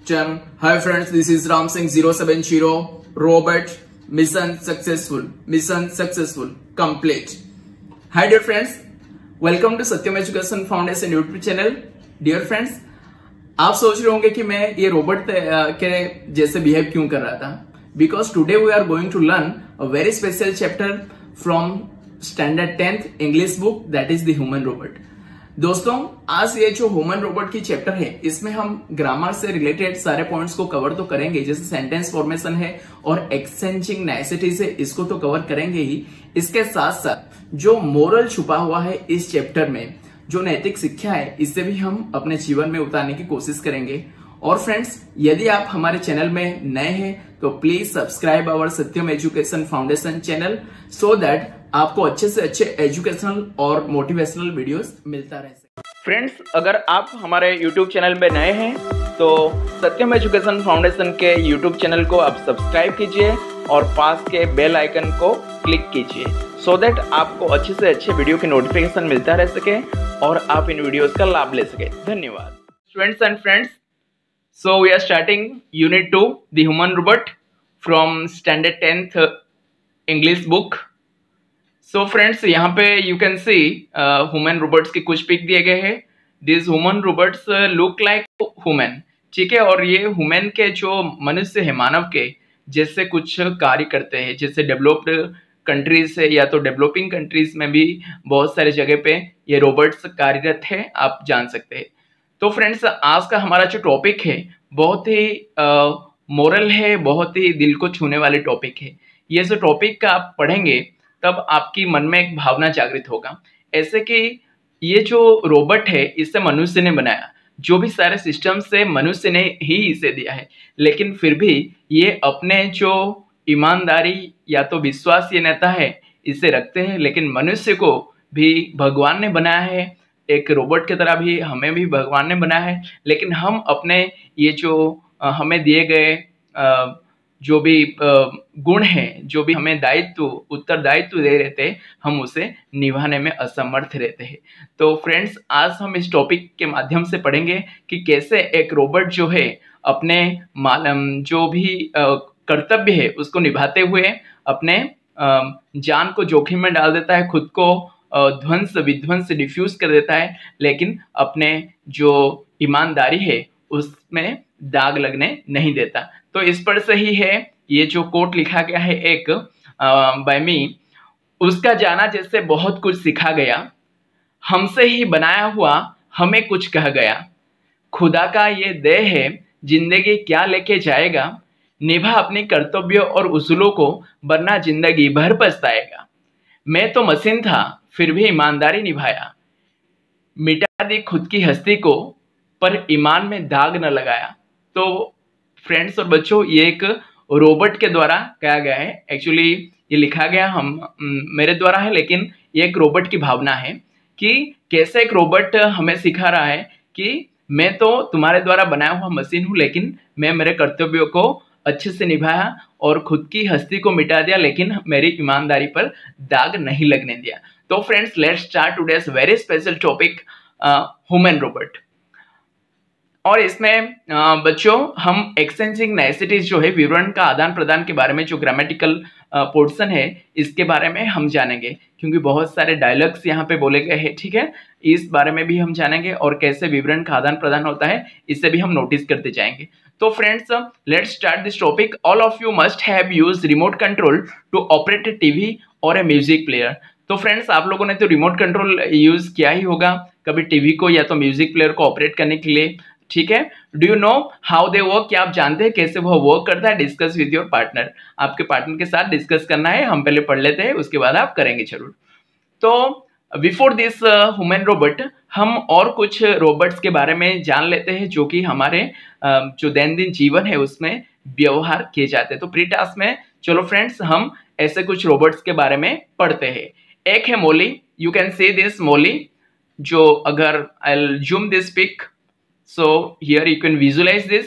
Chang. Hi friends, this is Ram Singh 070. Robot mission successful. Mission successful. Complete. Hi dear friends, welcome to Satyam Education Foundation YouTube channel. Dear friends, आप सोच रहे होंगे कि मैं ये robot के जैसे बिहेव क्यों कर रहा था. Because today we are going to learn a very special chapter from standard 10th English book, that is the human robot. दोस्तों, आज ये जो ह्यूमन रोबोट की चैप्टर है, इसमें हम ग्रामर से रिलेटेड सारे पॉइंट्स को कवर तो करेंगे, जैसे सेंटेंस फॉर्मेशन है और एक्सचेंजिंग नाइसिटीज है, इसको तो कवर करेंगे ही. इसके साथ साथ जो मोरल छुपा हुआ है इस चैप्टर में, जो नैतिक शिक्षा है, इससे भी हम अपने जीवन में उतारने की कोशिश करेंगे. और फ्रेंड्स, यदि आप हमारे चैनल में नए हैं तो please subscribe our Satyam education foundation channel so that आपको अच्छे से अच्छे एजुकेशनल और मोटिवेशनल वीडियोस मिलता रहे. फ्रेंड्स, अगर आप हमारे यूट्यूब चैनल में नए हैं तो सत्यम एजुकेशन फाउंडेशन के यूट्यूब चैनल को आप सब्सक्राइब कीजिए और पास के बेल आइकन को क्लिक कीजिए सो दैट आपको अच्छे से अच्छे वीडियो की नोटिफिकेशन मिलता रह सके और आप इन वीडियोस का लाभ ले सके. धन्यवाद. Students and friends, so we are starting unit 2, the human robot, from standard 10th English book. So friends, यहाँ पे you can see human robots की कुछ पिक दिए गए हैं. These human robots look like human, ठीक है. और ये human के जो मनुष्य है, मानव के जैसे कुछ कार्य करते हैं, जैसे डेवलप्ड कंट्रीज है या तो डेवलपिंग कंट्रीज में भी बहुत सारे जगह पे ये रोबोट्स कार्यरत है, आप जान सकते हैं. तो फ्रेंड्स, आज का हमारा जो टॉपिक है बहुत ही मोरल है, बहुत ही दिल को छूने वाले टॉपिक है. ये जो टॉपिक का आप पढ़ेंगे तब आपकी मन में एक भावना जागृत होगा, ऐसे कि ये जो रोबोट है इसे मनुष्य ने बनाया, जो भी सारे सिस्टम से मनुष्य ने ही इसे दिया है, लेकिन फिर भी ये अपने जो ईमानदारी या तो विश्वसनीयता है इसे रखते हैं. लेकिन मनुष्य को भी भगवान ने बनाया है, एक रोबोट की तरह भी हमें भी भगवान ने बनाया है. लेकिन हम अपने ये जो हमें दिए गए जो भी गुण हैं, जो भी हमें दायित्व उत्तरदायित्व दे रहे थे, हम उसे निभाने में असमर्थ रहते हैं. तो फ्रेंड्स, आज हम इस टॉपिक के माध्यम से पढ़ेंगे कि कैसे एक रोबोट जो है अपने जो भी कर्तव्य है उसको निभाते हुए अपने जान को जोखिम में डाल देता है, खुद को ध्वंस विध्वंस डिफ्यूज कर देता है, लेकिन अपने जो ईमानदारी है उसमें दाग लगने नहीं देता. तो इस पर से ही है ये जो कोट लिखा गया है एक बाय मी, उसका जाना जैसे बहुत कुछ सिखा गया, हमसे ही बनाया हुआ हमें कुछ कह गया, खुदा का ये देह है जिंदगी क्या लेके जाएगा, निभा अपनी कर्तव्यों और उसूलों को वरना जिंदगी भर पछताएगा. मैं तो मशीन था फिर भी ईमानदारी निभाया, मिटा दी खुद की हस्ती को पर ईमान में दाग न लगाया. तो फ्रेंड्स और बच्चों, ये एक रोबोट के द्वारा कहा गया है. एक्चुअली ये लिखा गया मेरे द्वारा है, लेकिन ये एक रोबोट की भावना है कि कैसे एक रोबोट हमें सिखा रहा है कि मैं तो तुम्हारे द्वारा बनाया हुआ मशीन हूँ, लेकिन मैं मेरे कर्तव्यों को अच्छे से निभाया और खुद की हस्ती को मिटा दिया, लेकिन मेरी ईमानदारी पर दाग नहीं लगने दिया. तो friends, let's start today's very special topic, human robot. और इसमें बच्चों हम एक्सचेंजिंग नाइसिटीज जो है, विवरण का आदान प्रदान के बारे में, जो ग्रामेटिकल पोर्शन है इसके बारे में हम जानेंगे, क्योंकि बहुत सारे डायलॉग्स यहाँ पे बोले गए हैं, ठीक है. इस बारे में भी हम जानेंगे और कैसे विवरण का आदान प्रदान होता है इसे भी हम नोटिस करते जाएंगे. तो friends, let's start this topic. All of you must have used remote control to operate a TV और ए म्यूजिक प्लेयर. तो फ्रेंड्स, आप लोगों ने तो रिमोट कंट्रोल यूज किया ही होगा कभी टीवी को या तो म्यूजिक प्लेयर को ऑपरेट करने के लिए, ठीक है. Do you know how they work? क्या आप जानते हैं कैसे वह वर्क करता है? Discuss with your partner. आपके पार्टनर के साथ डिस्कस करना है. हम पहले पढ़ लेते हैं, उसके बाद आप करेंगे जरूर. तो बिफोर दिस ह्यूमन रोबोट, हम और कुछ रोबोट्स के बारे में जान लेते हैं जो कि हमारे जो दैनंदिन जीवन है उसमें व्यवहार किए जाते हैं. तो प्री टास्क में चलो फ्रेंड्स, हम ऐसे कुछ रोबोट्स के बारे में पढ़ते हैं. एक है मोली. यू कैन सी दिस मोली, जो अगर I zoom this pic, so here you can visualize this,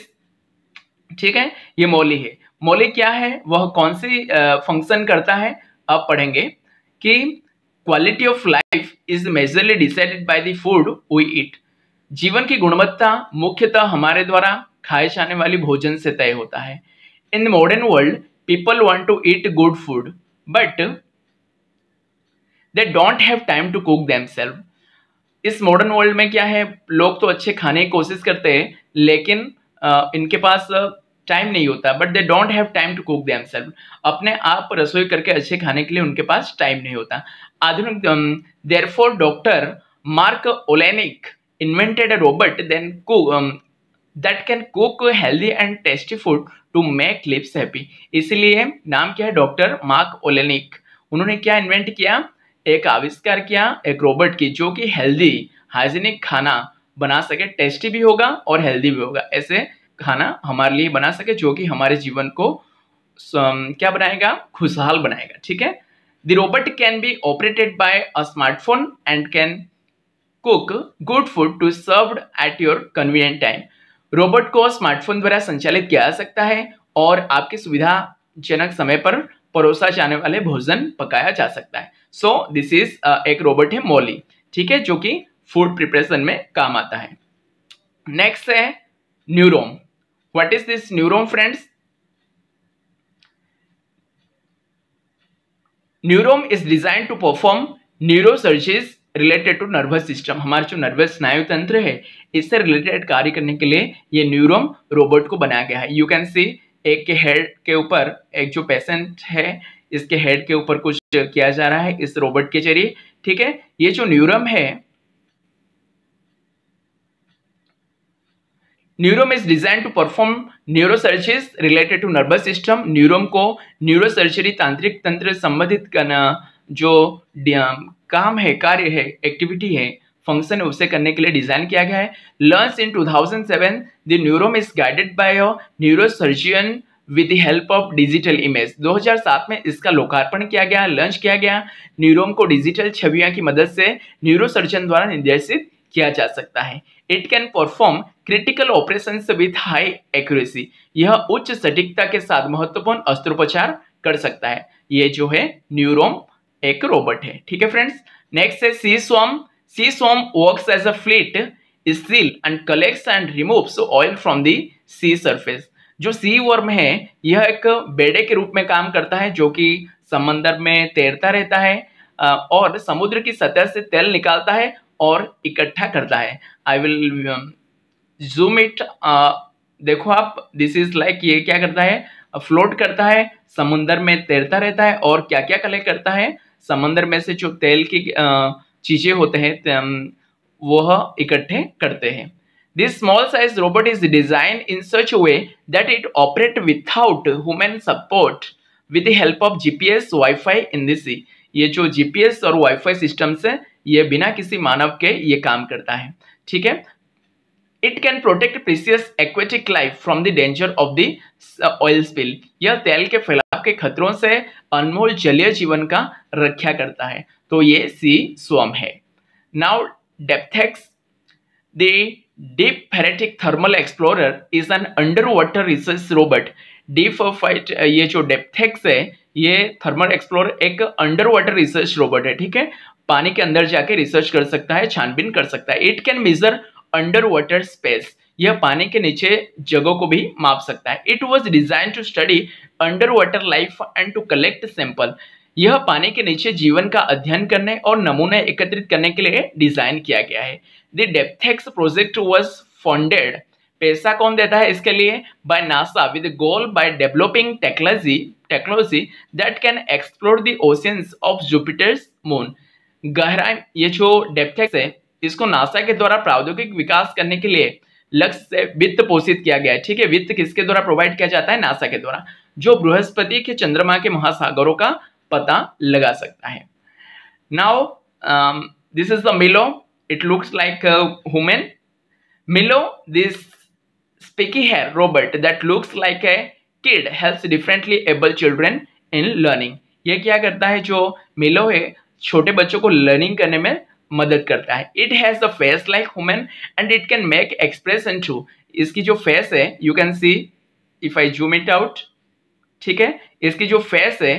ठीक है. ये मोली है. मोली क्या है, वह कौन सी फंक्शन करता है, अब पढ़ेंगे कि quality of life is majorly decided by the food we eat. जीवन की गुणवत्ता मुख्यतः हमारे द्वारा खाए जाने वाली भोजन से तय होता है। In the modern world people want to eat good food but they don't have time to cook themselves. इस मॉडर्न वर्ल्ड में क्या है, लोग तो अच्छे खाने की कोशिश करते हैं लेकिन इनके पास टाइम नहीं होता, but they don't have time to cook themselves. अपने आप रसोई करके अच्छे खाने के लिए उनके पास टाइम नहीं होता। आधुनिक therefore doctor Mark Oleynik invented a robot then cook that can cook healthy and tasty food to make lives happy. इसलिए नाम क्या है, डॉक्टर मार्क ओलेनिक। उन्होंने क्या इन्वेंट किया, एक आविष्कार किया एक रोबोट की जो कि हेल्दी हाइजीनिक खाना बना सके, टेस्टी भी होगा और हेल्दी भी होगा। ऐसे खाना हमारे लिए बना सके जो कि हमारे जीवन को क्या बनाएगा, खुशहाल बनाएगा। ठीक है। The robot can be operated by a smartphone and can cook good food to served at your convenient time. Robot को स्मार्टफोन द्वारा संचालित किया जा सकता है और आपकी सुविधाजनक समय पर परोसा जाने वाले भोजन पकाया जा सकता है। सो दिस इज एक रोबोट है मॉली, ठीक है, जो कि फूड प्रिपरेशन में काम आता है। नेक्स्ट है NeuroArm. What is this NeuroArm friends? NeuroArm is design to perform neurosurgeries related to nervous system. हमारा जो नर्वस स्नायु तंत्र है इससे रिलेटेड कार्य करने के लिए ये न्यूरोम रोबोट को बनाया गया है। यू कैन सी एक के हेड के ऊपर, एक जो पेशेंट है इसके हेड के ऊपर कुछ किया जा रहा है इस रोबोट के जरिए। ठीक है। ये जो न्यूरोम है, NeuroArm is design to perform neurosurgeries related to nervous system. NeuroArm को न्यूरोसर्जरी तांत्रिक तंत्र संबंधित करना जो काम है, कार्य है, एक्टिविटी है, फंक्शन है, उसे करने के लिए डिजाइन किया गया है। Launch in 2007 the NeuroArm is guided by a neurosurgeon with the help of digital image. 2007 में इसका लोकार्पण किया गया, लॉन्च किया गया। न्यूरोम को डिजिटल छवियों की मदद से न्यूरोसर्जन द्वारा निर्देशित किया जा सकता है। It can perform critical operations with high accuracy. यह उच्च सटीकता के साथ महत्वपूर्ण अस्त्रोपचार कर सकता है। ये जो है न्यूरोम एक रोबोट है। ठीक है फ्रेंड्स। नेक्स्ट है sea swarm. Sea swarm works as a fleet seal and collects and removes oil from the sea surface. जो सी वर्म है यह एक बेड़े के रूप में काम करता है जो कि समंदर में तैरता रहता है और समुद्र की सतह से तेल निकालता है और इकट्ठा करता है। I will zoom it. देखो आप, दिस इज लाइक ये क्या करता है, फ्लोट करता है, समुद्र में तैरता रहता है और क्या क्या कलेक्ट करता है, समंदर में से जो तेल की चीजें होते हैं वह इकट्ठे करते हैं। This small size robot is designed in such a way that it operates without human support with the help of GPS, Wi-Fi in the sea। ये जो GPS और Wi-Fi सिस्टम्स है ये बिना किसी मानव के ये काम करता है। ठीक है। It can protect precious aquatic life from the danger of the oil spill। यह तेल के फैलाव के खतरों से अनमोल जलीय जीवन का रक्षा करता है। तो ये सी स्वॉर्म है। Now Depthex, the Deep Ferretic Thermal Explorer is an underwater research robot। Deep fight ये जो डेप्थेक्स है ये थर्मल एक्सप्लोरर एक अंडर वाटर रिसर्च रोबोट है। ठीक है। पानी के अंदर जाके रिसर्च कर सकता है, छानबीन कर सकता है। It can measure under water space. यह पानी के नीचे जगह को भी माप सकता है। It was design to study under water life and to collect sample. यह पानी के नीचे जीवन का अध्ययन करने और नमूने एकत्रित करने के लिए डिजाइन किया गया है। The DEPTHX project was funded. पैसा कौन देता है इसके लिए? By NASA with goal by developing technology that can explore the oceans of Jupiter's moon. गहराई, ये जो डेप्थेक्स है इसको नासा के द्वारा प्रौद्योगिक विकास करने के लिए लक्ष्य से वित्त पोषित किया गया है। ठीक है। वित्त किसके द्वारा प्रोवाइड किया जाता है? नासा के द्वारा, जो बृहस्पति के चंद्रमा के महासागरों का पता लगा सकता है। नाउ दिस इज द मिलो। It looks like a human. Milo, this spiky hair robot that looks like a kid helps differently able children in learning। ये क्या करता है? जो मिलो है छोटे बच्चों को लर्निंग करने में मदद करता है। It has a face like human and it can make expression too। इसकी जो फेस है you can see if I zoom it out। ठीक है। इसकी जो फेस है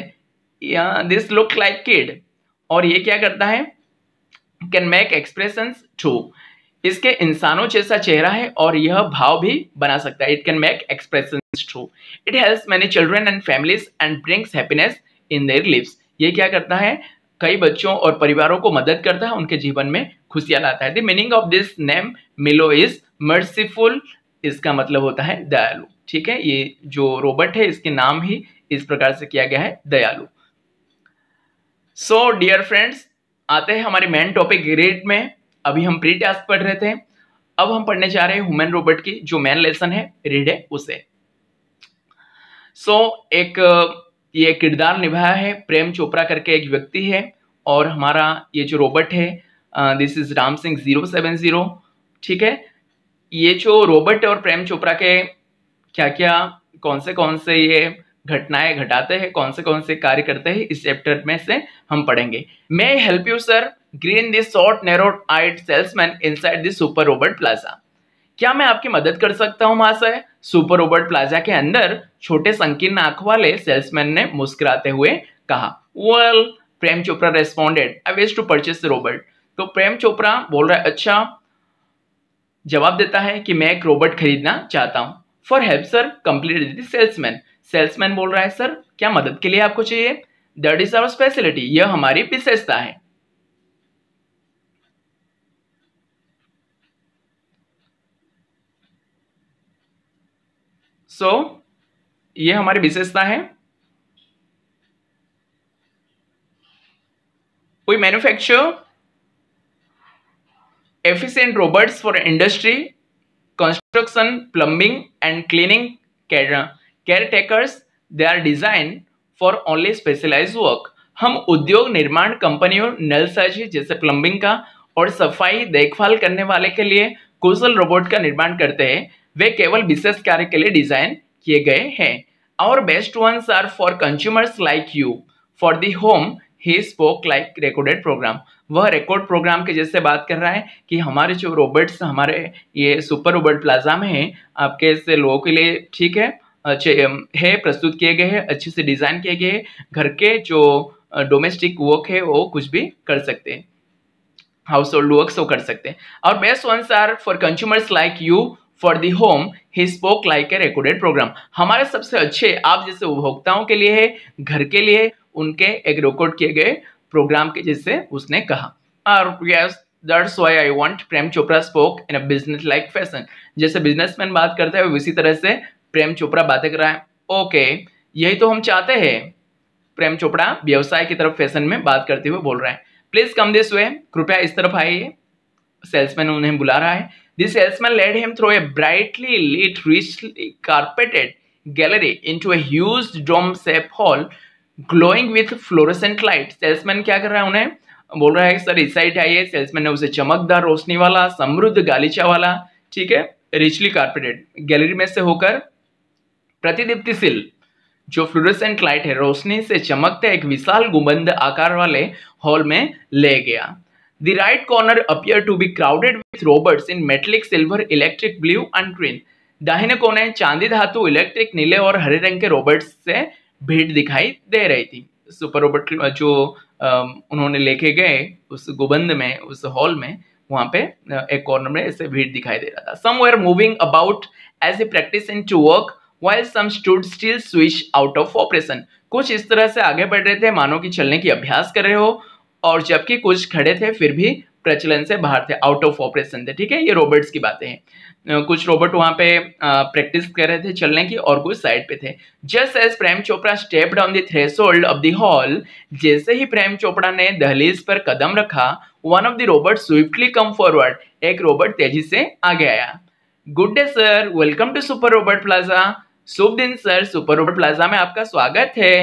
this look like kid और ये क्या करता है? Can make expressions too। इसके इंसानों जैसा चेहरा है और यह भाव भी बना सकता है। It can make expressions true. It helps many children and families and brings happiness in their lives. ये क्या करता है, कई बच्चों और परिवारों को मदद करता है, उनके जीवन में खुशियां लाता है। The meaning of this name मिलो इज मर्सीफुल। इसका मतलब होता है दयालु। ठीक है, ये जो रोबोट है इसके नाम ही इस प्रकार से किया गया है, दयालु। सो डियर फ्रेंड्स, आते हैं हमारे मेन टॉपिक रीड में। अभी हम प्री टास्क पढ़ रहे थे, अब हम पढ़ने जा रहे हैं ह्यूमन रोबोट की जो मेन लेसन है, रीड है उसे। ये किरदार निभाया है प्रेम चोपड़ा करके एक व्यक्ति है, और हमारा ये जो रोबोट है दिस इज राम सिंह 070। ठीक है, ये जो रोबोट और प्रेम चोपड़ा के क्या क्या कौन से ये घटनाएं घटाते हैं, कौन से कार्य करते हैं, इस चैप्टर में से हम पढ़ेंगे। May help you sir green this short narrowed eyed salesman inside this super robot plaza. क्या मैं आपकी मदद कर सकता हूं महाशय? सुपर रोबोट प्लाजा के अंदर छोटे संकीर्ण आंख वाले सेल्समैन ने मुस्कुराते हुए कहा। Well, Prem Chopra responded, I wish to purchase the robot. तो प्रेम चोपड़ा बोल रहा है, अच्छा, जवाब देता है कि मैं एक रोबोट खरीदना चाहता हूं। For help sir complete the salesman. Salesman बोल रहा है, सर क्या मदद के लिए आपको चाहिए? दैट इज आवर स्पेशलिटी, यह हमारी विशेषता है। ये हमारी विशेषता है। We manufacture efficient robots for industry, construction, plumbing and cleaning caretakers. They are designed for only specialized work. हम उद्योग, निर्माण कंपनियों, नलसाजी जैसे प्लम्बिंग का और सफाई देखभाल करने वाले के लिए कुशल रोबोट का निर्माण करते हैं। वे केवल विशेष कार्य के लिए डिजाइन किए गए हैं। Our best ones are for consumers like you. For the home, he spoke like recorded program. वह रिकॉर्ड प्रोग्राम के जैसे बात कर रहा है कि हमारे जो रोबोट्स हमारे ये सुपर रोबोट प्लाजा में हैं, आपके से लोगों के लिए ठीक है, अच्छे है, प्रस्तुत किए गए हैं, अच्छे से डिजाइन किए गए हैं। घर के जो डोमेस्टिक वर्क है वो कुछ भी कर सकते हैं, हाउस होल्ड वर्क वो कर सकते हैं। और best ones are for consumers like you. For the home he spoke like a recorded programme. हमारे सबसे अच्छे आप जैसे उपभोक्ताओं के लिए है, घर के लिए उनके एक रिकॉर्ड किए गए प्रोग्राम के जैसे उसने कहा। और yes, that's why I want Prem Chopra spoke in a business like fashion. जैसे बिजनेसमैन बात करते हैं उसी तरह से प्रेम चोपड़ा बातें कर रहा है। ओके, यही तो हम चाहते हैं। प्रेम चोपड़ा व्यवसाय की तरफ फैशन में बात करते हुए बोल रहा है। प्लीज कम दिस वे, कृपया इस तरफ आइए। सेल्समैन उन्हें बुला रहा है। This salesman led him through a brightly lit richly carpeted gallery into a huge dome shaped hall glowing with fluorescent light। Salesman क्या कर रहा है, उन्हें बोल रहा है सर इस साइड आइए। सेल्समैन ने उसे चमकदार रोशनी वाला, समृद्ध गालीचा वाला, ठीक है, रिचली कार्पेटेड गैलरी में से होकर प्रतिदीप्तिशील जो फ्लोरेसेंट लाइट है, रोशनी से चमकते एक विशाल गुंबद आकार वाले हॉल में ले गया। The right corner appeared to be crowded with robots in metallic, silver, electric, blue and green। दाहिने कोने चांदी धातु, इलेक्ट्रिक, नीले और हरे रंग के रोबोट्स से भीड़ दिखाई दे रही थी। सुपर रोबोट जो उन्होंने लेके गए उस गुंबद में, उस हॉल में, वहां पे एक कॉर्नर में ऐसे भीड़ दिखाई दे रहा था। Some were moving about as they practicing to work while some stood still switch out of operation। कुछ इस तरह से आगे बढ़ रहे थे मानो कि चलने की अभ्यास कर रहे हो, और जबकि कुछ खड़े थे फिर भी प्रचलन से बाहर थे, आउट ऑफ ऑपरेशन थे। ठीक है, ये रोबोट्स की बातें हैं। कुछ रोबोट वहां पे प्रैक्टिस कर रहे थे चलने की और कुछ साइड पे थे। Just as Prem Chopra stepped on the threshold of the hall, जैसे ही प्रेम चोपड़ा ने दहलीज पर कदम रखा, one of the robot swiftly come forward, एक रोबोट तेजी से आगे आया। Good day sir, welcome to super robot plaza. शुभ दिन सर, सुपर रोबोट प्लाजा में आपका स्वागत है।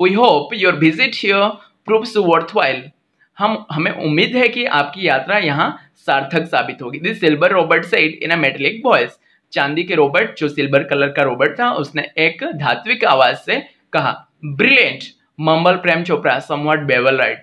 We hope your visit here proves worthwhile। हमें उम्मीद है कि आपकी यात्रा यहाँ सार्थक साबित होगी। This silver robot said in a metallic voice। चांदी के रोबोट जो सिल्वर कलर का रोबोट था उसने एक धात्विक आवाज से कहा। Brilliant, mumble Prem Chopra somewhat bewildered।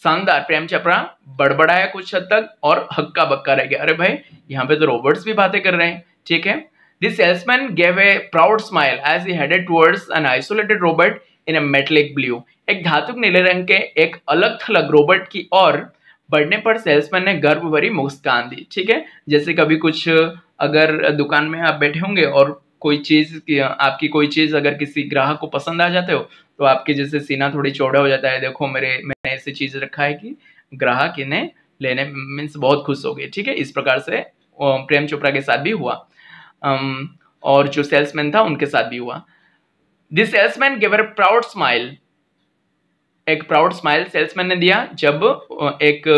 शानदार, प्रेम चोपड़ा बड़बड़ाया कुछ हद तक और हक्का बक्का रह गया। अरे भाई, यहाँ पे तो रोबोट्स भी बातें कर रहे हैं। ठीक है, This salesman gave a proud smile as he headed towards an isolated robot in a metallic blue. एक धातुक नीले रंग के एक अलग थलग रोबोट की ओर बढ़ने पर सेल्समैन ने गर्व भरी मुस्कान दी। ठीक है, जैसे कभी कुछ अगर दुकान में आप बैठे होंगे और कोई चीज आपकी कोई चीज अगर किसी ग्राहक को पसंद आ जाते हो तो आपके जैसे सीना थोड़ी चौड़ा हो जाता है, देखो मैंने ऐसी चीज रखा है कि ग्राहक इन्हें लेने मीन्स बहुत खुश हो गए। ठीक है, इस प्रकार से प्रेम चोपड़ा के साथ भी हुआ और जो सेल्समैन था उनके साथ भी हुआ। This salesman give a proud smile, एक प्राउड स्माइल सेल्समैन ने दिया जब एक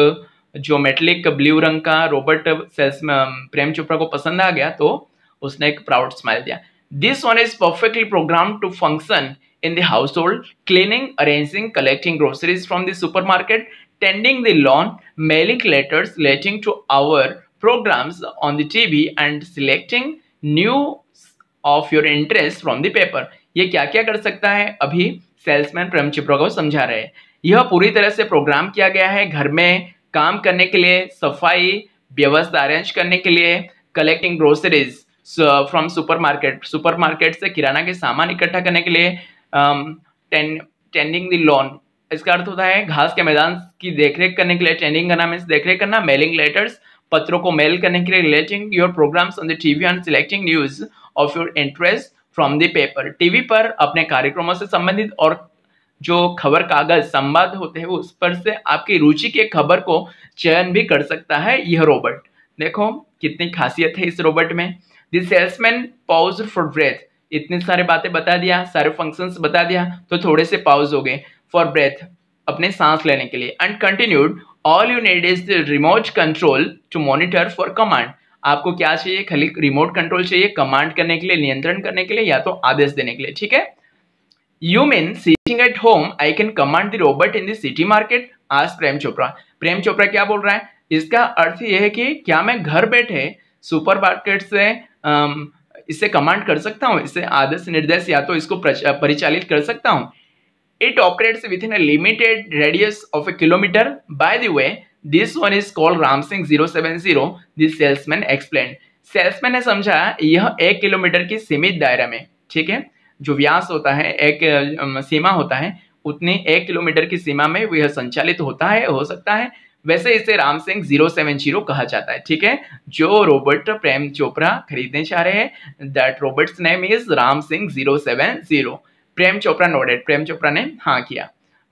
जो मेटेलिक ब्लू रंग का रोबोट सेल्समैन प्रेम चोपड़ा को पसंद आ गया तो उसने एक प्राउड स्माइल दिया। This one is perfectly programmed to function in the household, cleaning, arranging, collecting groceries from the supermarket, tending the lawn, mailing letters relating to our programs on the TV, and selecting news of your interest from the paper. ये क्या क्या कर सकता है अभी salesman प्रेम चोपड़ा को समझा रहे हैं। यह पूरी तरह से प्रोग्राम किया गया है घर में काम करने के लिए, सफाई व्यवस्था अरेंज करने के लिए, कलेक्टिंग ग्रोसरीज फ्रॉम सुपरमार्केट से किराना के सामान इकट्ठा करने के लिए, टेंडिंग द लॉन इसका अर्थ होता है घास के मैदान की देखरेख करने के लिए, टेंडिंग करना मीन्स देखरेख करना, मेलिंग लेटर्स पत्रों को मेल करने के लिए, relating your programmes on the TV and selecting news of your interest from the paper. TV पर अपने कार्यक्रमों से संबंधित और जो खबर कागज संवाद होते हैं उस पर से आपकी रुचि के खबर को चयन भी कर सकता है यह रोबोट। देखो कितनी खासियत है इस रोबोट में। This salesman pause for breath, इतनी सारी बातें बता दिया, सारे फंक्शंस बता दिया तो थोड़े से पाउज हो गए। फॉर ब्रेथ अपने सांस लेने के लिए, and continued all you need is the remote control to monitor for command. आपको क्या चाहिए? खाली रिमोट कंट्रोल चाहिए कमांड करने के लिए, नियंत्रण करने के लिए या तो आदेश देने के लिए। ठीक है, you mean sitting at home I can command the robot in the city market, आज प्रेम चोपड़ा। प्रेम चोपड़ा क्या बोल रहा है? इसका अर्थ यह है कि क्या मैं घर बैठे सुपर मार्केट से इसे कमांड कर सकता हूं, इसे आदेश निर्देश या तो इसको परिचालित कर सकता हूं। It operates within a limited radius of a kilometre. By the way this one is called Ramsingh 070, this salesman explain. Salesman ने समझा यह 1 किलोमीटर की सीमित दायरा में, ठीक है, जो व्यास होता है एक सीमा होता है, उतनी 1 किलोमीटर की सीमा में यह संचालित होता है, हो सकता है। वैसे इसे रामसिंह 070 कहा जाता है। ठीक है, जो रोबोट प्रेम चोपड़ा खरीदने चाह रहे हैं that robot's name is Ramsingh 070। Prem Chopra nodded, Prem Chopra ने हाँ किया,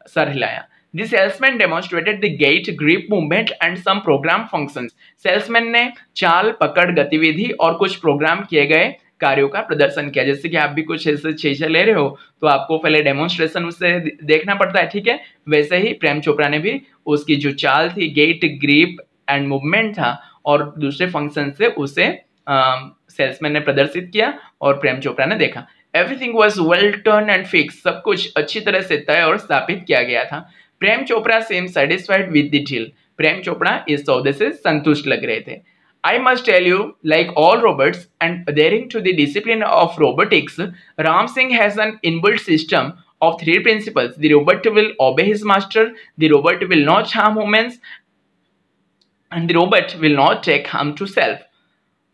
सर हिलाया। The salesman demonstrated the gait, grip movement and some program functions. Salesman ने चाल पकड़ गतिविधि और कुछ प्रोग्राम किए गए कार्यों का प्रदर्शन किया। जैसे कि आप भी कुछ ऐसे चीजें ले रहे हो तो आपको पहले डेमोन्स्ट्रेशन उससे देखना पड़ता है। ठीक है, वैसे ही प्रेम चोपड़ा ने भी उसकी जो चाल थी, गेट, ग्रिप एंड मूवमेंट था और दूसरे फंक्शन से उसे सेल्समैन ने प्रदर्शित किया और प्रेम चोपड़ा ने देखा। Everything was well turn and fix, सब कुछ अच्छी तरह से तय और स्थापित किया गया था। Prem Chopra same satisfied with the deal. Prem Chopra इस सौदे से संतुष्ट लग रहे थे। I must tell you, like all robots and adhering to the discipline of robotics, Ram Singh has an inbuilt system of 3 principles. The robot will obey his master, the robot will not harm humans, and the robot will not take harm to self.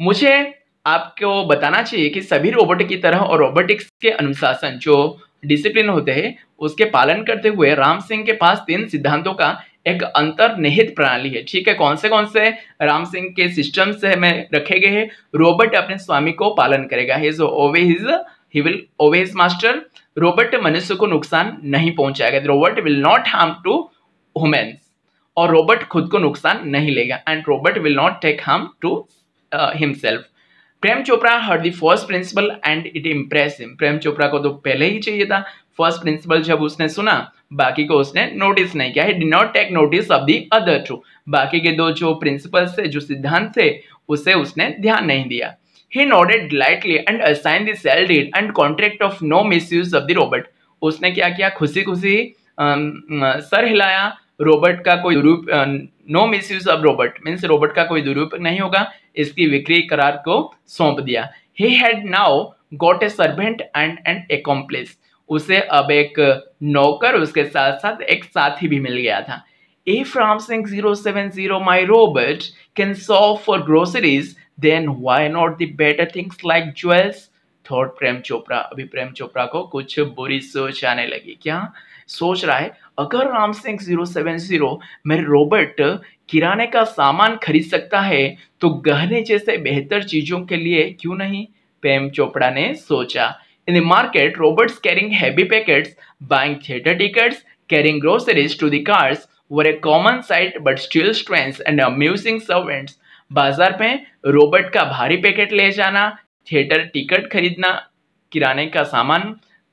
मुझे आपको बताना चाहिए कि सभी robot की तरह और robotics के अनुशासन जो डिसिप्लिन होते हैं उसके पालन करते हुए राम सिंह के पास 3 सिद्धांतों का एक अंतर्निहित प्रणाली है। ठीक है, कौन से राम सिंह के सिस्टम से हमें रखे गए हैं? रोबोट अपने स्वामी को पालन करेगा, he will obey his master. Robot मनुष्य को नुकसान नहीं पहुंचाएगा, robot will not harm to humans, और रोबोट खुद को नुकसान नहीं लेगा, and robot will not take harm to himself. Prem Chopra heard the first principle and it impress him. Prem Chopra को तो पहले ही चाहिए था फर्स्ट प्रिंसिपल, जब उसने सुना बाकी को उसने नोटिस नहीं किया। He did not take notice of the other 2, बाकी के 2 जो प्रिंसिपल्स थे, जो सिद्धांत थे, उसे उसने ध्यान नहीं दिया। He nodded lightly and assign the sale deed and contract of no misuse of the robot. उसने क्या किया? खुशी खुशी सर हिलाया, रोबोट का कोई no misuse of robot means robot का कोई दुरुपयोग नहीं होगा, इसकी विक्री करार को सौंप दिया। He had now got a servant and an accomplice. उसे अब एक नौकर, उसके साथ साथ एक साथी भी मिल गया था। If Ramsing 070 my robot can solve for groceries, then why not the better things like jewels? Thought Prem Chopra, अभी प्रेम चोपड़ा को कुछ बुरी सोच आने लगी। क्या सोच रहा है, अगर राम सिंह 070 मेरे रोबोट किराने का सामान खरीद सकता है तो गहने जैसे बेहतर चीजों के लिए क्यों नहीं, प्रेम चोपड़ा ने सोचा। In the market robots carrying heavy packets, buying theater tickets, carrying groceries to the cars were a common sight but still strange and amusing servants. बाजार में रोबोट का भारी पैकेट ले जाना, थिएटर टिकट खरीदना, किराने का सामान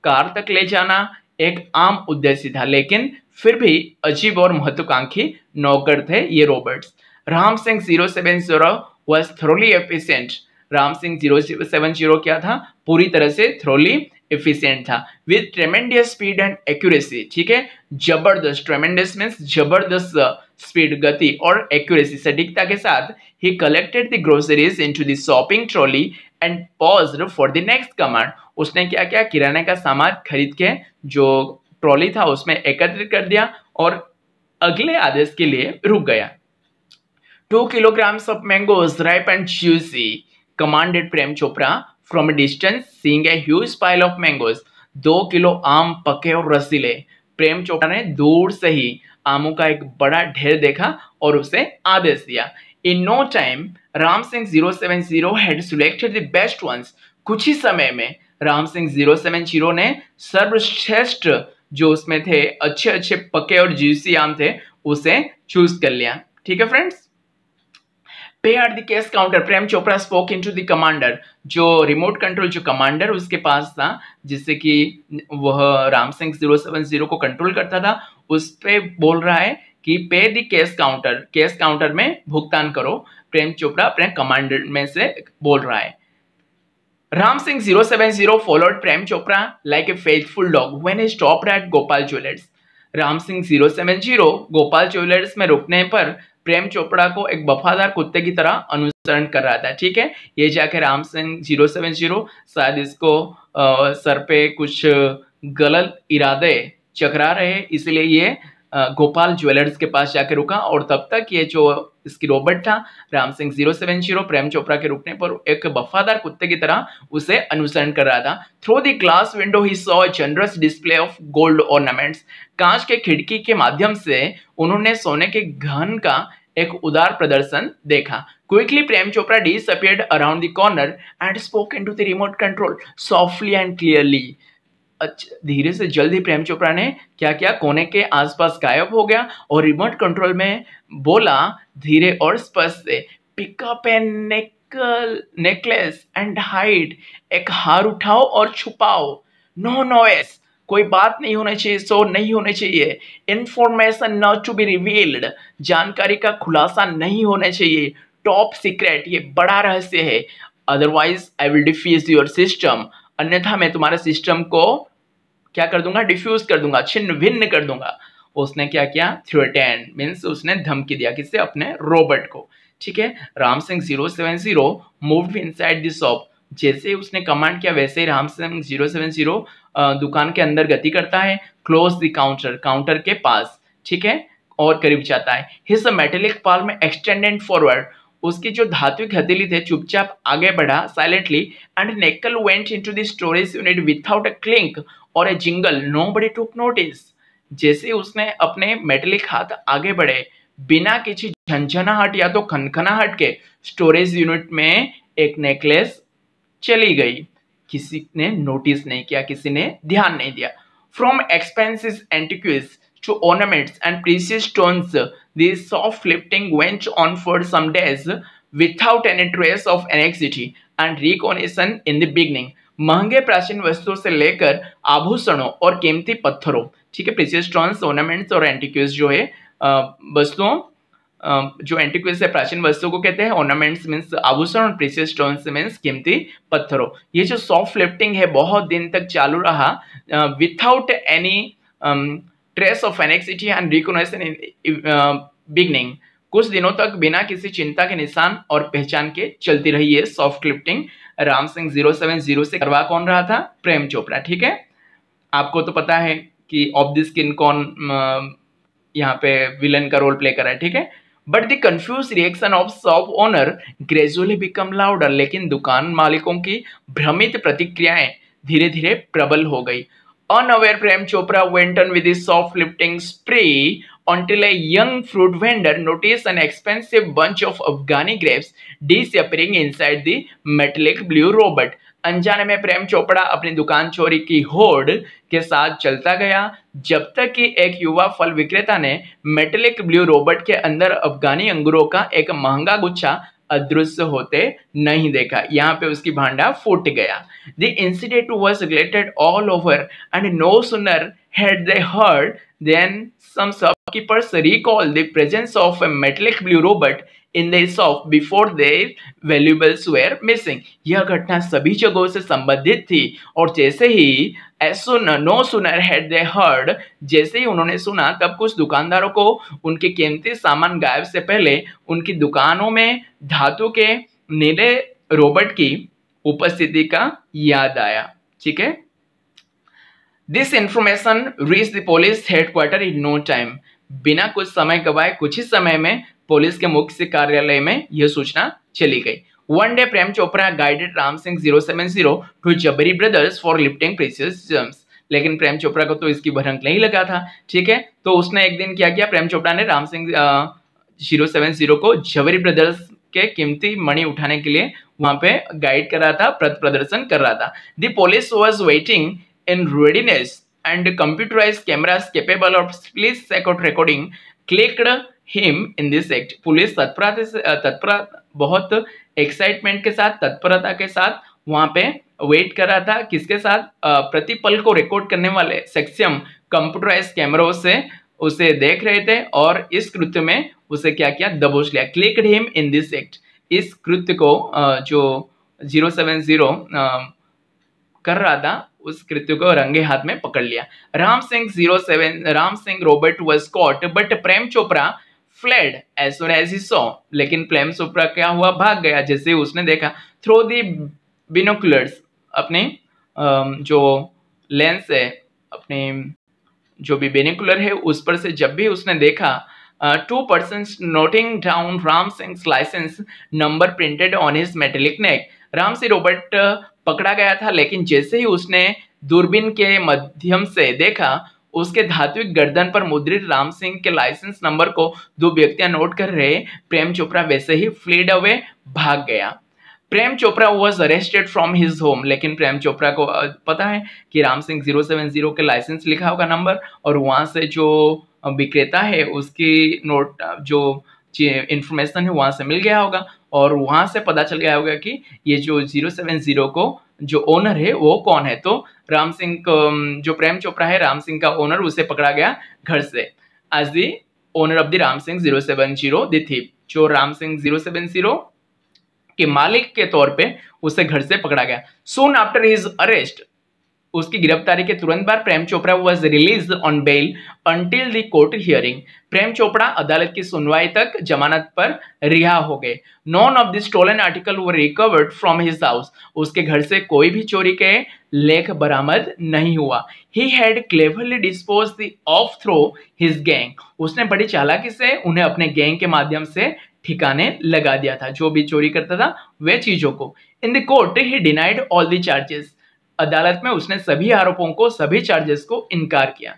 कार तक ले जाना एक आम उद्देश्य था, लेकिन फिर भी अजीब और महत्वाकांक्षी नौकर थे ये robots. Ram Singh 070 was thoroughly efficient. Ram Singh 070 क्या था, पूरी तरह से थ्रोली एफिशिएंट था, with tremendous speed and accuracy. ठीक है, जबरदस्त, ट्रेमेंडियस मींस जबरदस्त स्पीड, गति और एक्यूरेसी, सटीकता के साथ ही collected the groceries into the shopping trolley and paused for the next command. उसने क्या किया, किराने का सामान खरीद के जो ट्रॉली था उसमें एकत्रित कर दिया और अगले आदेश के लिए रुक गया। 2 kilograms of mangoes ripe and juicy, commanded Prem Chopra from a distance, seeing a huge pile of mangoes. 2 kilo आम पके और रसीले। प्रेम चोपड़ा ने दूर से ही आमों का एक बड़ा ढेर देखा और उसे आदेश दिया। In no time, Ram Singh 070 had selected the best ones. कुछ ही समय में राम सिंह 070 ने सर्वश्रेष्ठ जो उसमें थे अच्छे अच्छे पके और जूसी आम थे उसे चूज कर लिया। ठीक है फ्रेंड्स, पे at the cash counter, Prem Chopra spoke into the commander. जो रिमोट कंट्रोल जो कमांडर उसके पास था, जिससे कि वह राम सिंह 070 को कंट्रोल करता था, उस पे बोल रहा है कि पे the cash counter, cash counter में भुगतान करो। प्रेम चोपड़ा अपने कमांडर में से बोल रहा है। Ram Singh 070 followed Prem Chopra like a faithful dog when he stopped at Gopal jewellers. Ram Singh 070 Gopal jewellers में रुकने पर प्रेम चोपड़ा को एक वफादार कुत्ते की तरह अनुसरण कर रहा था। ठीक है, ये जाके राम सिंह 070 शायद इसको सर पे कुछ गलत इरादे चकरा रहे, इसलिए ये गोपाल ज्वेलर्स के पास जाके रुका और तब तक ये जो इसकी रोबोट था राम सिंह 070 प्रेम चोपड़ा के रुकने पर एक वफादार कुत्ते की तरह उसे अनुसरण कर रहा था। Through the glass window he saw a generous display of gold ornaments. कांच के खिड़की के माध्यम से उन्होंने सोने के घन का एक उदार प्रदर्शन देखा। Quickly Prem Chopra disappeared around the corner and spoke into the remote control softly and clearly. धीरे से जल्दी प्रेम चोपड़ा ने क्या किया, कोने के आसपास गायब हो गया और रिमोट कंट्रोल में बोला धीरे और स्पष्ट से, pick up an necklace and hide. एक हार उठाओ और छुपाओ। नो नॉइस, कोई बात नहीं होनी चाहिए, शोर नहीं होने चाहिए। Information not to be revealed, जानकारी का खुलासा नहीं होना चाहिए। टॉप सीक्रेट, ये बड़ा रहस्य है। Otherwise I will defuse your system, अन्यथा मैं तुम्हारे सिस्टम को क्या कर दूंगा, डिफ्यूज कर दूंगा, छिन्न भिन्न कर दूंगा। उसने क्या किया, थ्रेटन मीन्स उसने धमकी दिया, किससे, अपने रोबोट को। ठीक है, Ram Singh 070 moved inside the shop. जैसे उसने कमांड किया वैसे ही राम सिंह 070 दुकान के अंदर गति करता है। क्लोज द काउंटर, काउंटर के पास, ठीक है, और करीब जाता है। His metallic palm extended forward, उसकी जो धात्विक हथेली थे चुपचाप आगे बढ़ा silently and necklace went into the storage unit without a clink or a jingle, nobody took notice. जैसे उसने अपने मेटेलिक हाथ आगे बढ़े बिना किसी झंझनाहट या तो खनखनाहट के स्टोरेज यूनिट में एक नेकलेस चली गई। किसी ने नोटिस नहीं किया, किसी ने ध्यान नहीं दिया। From expensive antiquities to ornaments and precious stones, this soft lifting went on for some days without any trace of anxiety and recognition in the beginning. महंगे प्राचीन वस्तुओं से लेकर आभूषणों और कीमती पत्थरों, ठीक है, प्रीशियस स्टोन्स, ऑर्नामेंट्स और एंटिक्विटीज जो है वस्तुओं, जो एंटिक्विटीज है प्राचीन वस्तुओं को कहते हैं, ऑर्नामेंट्स मीन्स आभूषण और प्रीशियस स्टोन्स मीन्स कीमती पत्थरों। ये जो सॉफ्ट लिफ्टिंग है बहुत दिन तक चालू रहा without any trace of anxiety and recognition in beginning. कुछ दिनों तक बिना किसी चिंता के निशान और पहचान के चलती रही है सॉफ्ट लिफ्टिंग। राम सिंह 070 से करवा कौन रहा था, प्रेम चोपड़ा। ठीक है, आपको तो पता है कि ऑफ द स्किन कौन यहाँ पे विलन का रोल प्ले कर रहा है। ठीक है, but the confuse reaction of shop owner gradually become louder, लेकिन दुकान मालिकों की भ्रमित प्रतिक्रियाएं धीरे धीरे प्रबल हो गई। Unaware, Prem Chopra went on with his shoplifting spree until a young fruit vendor noticed an expensive bunch of Afghani grapes disappearing inside the metallic blue robot. अनजाने में प्रेम चोपड़ा अपनी दुकान चोरी की होड़ के साथ चलता गया, जब तक कि एक युवा फल विक्रेता ने मेटेलिक ब्लू रोबोट के अंदर अफगानी अंगूरों का एक महंगा गुच्छा अदृश्य होते नहीं देखा। यहाँ पे उसकी भांडा फूट गया। The incident was related all over and no sooner had they heard then some shopkeepers recalled the presence of a metallic blue robot in their shop before their valuables were missing। यह घटना सभी जगहों से संबंधित थी और जैसे ही no sooner had they heard, जैसे ही उन्होंने सुना तब कुछ दुकानदारों को उनके कीमती सामान गायब से पहले उनकी दुकानों में धातु के नीले रोबोट की उपस्थिति का याद आया। ठीक है, this information reach the police headquarter in no time. बिना कुछ समय गवाए कुछ ही समय में पुलिस के मुख्य कार्यालय में यह सूचना चली गई। One day Prem Chopra guided Ram Singh 070 to Jabri brothers for lifting precious gems. लेकिन प्रेम चोपड़ा को तो इसकी भनक नहीं लगा था। ठीक है, तो उसने एक दिन क्या किया, प्रेम चोपड़ा ने राम सिंह 070 को जबरी ब्रदर्स के कीमती मणि उठाने के लिए वहां पे गाइड कर रहा था, प्रदर्शन कर रहा था। The police was waiting in readiness and computerized cameras capable of split second recording clicked him in this act। Police तत्परता बहुत एक्साइटमेंट के साथ, तत्परता के साथ वहां पे वेट कर रहा था। किसके साथ? प्रतिपल को रिकॉर्ड करने वाले सक्षम कंप्यूटराइज कैमरों से उसे देख रहे थे और इस कृत्य में उसे क्या किया, दबोच लिया। Clicked him in this act, इस कृत्य को जो 070 कर रहा था उस कृत्य को रंगे हाथ में पकड़ लिया। Ram Singh robot was caught but Prem Chopra fled as soon as he saw. लेकिन प्रेम चोपड़ा क्या हुआ, भाग गया जैसे उसने देखा। थ्रू दी बिनोकुलर्स, अपने जो लेंस है, अपने जो भी बिनोकुलर है उस पर से जब भी उसने देखा, 2 persons noting down Ram Singh licence number printed on his metallic neck. Ram Singh robot पकड़ा गया था, लेकिन जैसे ही उसने दूरबीन के माध्यम से देखा, उसके धात्विक गर्दन पर मुद्रित राम सिंह के लाइसेंस नंबर को 2 व्यक्तियां नोट कर रहे प्रेम चोपड़ा वैसे ही फ्लीड अवे, भाग गया। Prem Chopra was arrested from his home. लेकिन प्रेम चोपड़ा को पता है कि राम सिंह 070 के लाइसेंस लिखा होगा नंबर, और वहां से जो विक्रेता है उसकी नोट जो इंफॉर्मेशन है वहां से मिल गया होगा और वहां से पता चल गया होगा कि ये जो 070 को जो ओनर है वो कौन है। तो राम सिंह जो प्रेम चोपड़ा है, राम सिंह का ओनर, उसे पकड़ा गया घर से as the owner of the Ram Singh 070 the thief. जो राम सिंह 070 के मालिक के तौर पे उसे घर से पकड़ा गया। सून आफ्टर हिज अरेस्ट, उसकी गिरफ्तारी के तुरंत बाद Prem Chopra was released on bail until the court hearing. Prem Chopra अदालत की सुनवाई तक जमानत पर रिहा हो गए। None of the stolen article were recovered from his house. उसके घर से कोई भी चोरी के लेख बरामद नहीं हुआ। He had cleverly disposed of through his gang. उसने बड़ी चालाकी से उन्हें अपने गैंग के माध्यम से ठिकाने लगा दिया था, जो भी चोरी करता था वे चीजों को। इन the court he denied all the charges. अदालत में उसने सभी आरोपों को, सभी चार्जेस को इनकार किया।